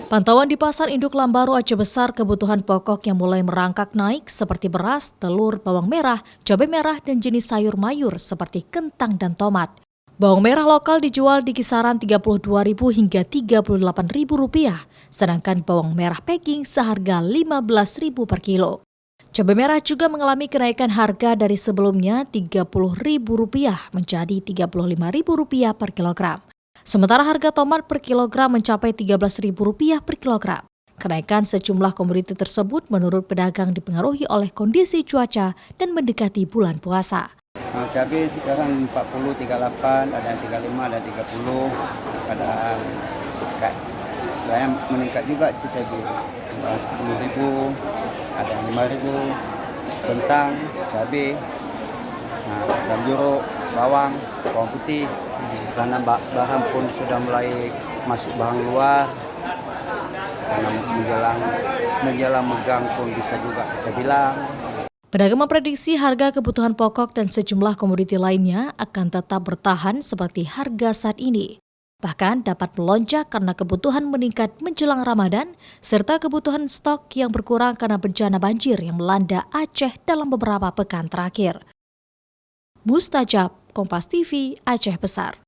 Pantauan di Pasar Induk Lambaru Aceh Besar, kebutuhan pokok yang mulai merangkak naik seperti beras, telur, bawang merah, cabai merah, dan jenis sayur mayur seperti kentang dan tomat. Bawang merah lokal dijual di kisaran Rp32.000 hingga Rp38.000, sedangkan bawang merah packing seharga Rp15.000 per kilo. Cabai merah juga mengalami kenaikan harga dari sebelumnya Rp30.000 menjadi Rp35.000 per kilogram. Sementara harga tomat per kilogram mencapai Rp13.000 per kilogram. Kenaikan sejumlah komoditi tersebut menurut pedagang dipengaruhi oleh kondisi cuaca dan mendekati bulan puasa. Cabai sekarang 40, 38, ada yang 35, ada 30, ada meningkat. Selain meningkat juga itu cabai, 10.000, ada yang 5.000, kentang, cabai, asam jeruk, bawang putih. Karena bahan pun sudah mulai masuk bahan luar, karena menjelang megang pun bisa juga kita bilang. Pedagang memprediksi harga kebutuhan pokok dan sejumlah komoditi lainnya akan tetap bertahan seperti harga saat ini. Bahkan dapat melonjak karena kebutuhan meningkat menjelang Ramadan, serta kebutuhan stok yang berkurang karena bencana banjir yang melanda Aceh dalam beberapa pekan terakhir. Mustajab, Kompas TV, Aceh Besar.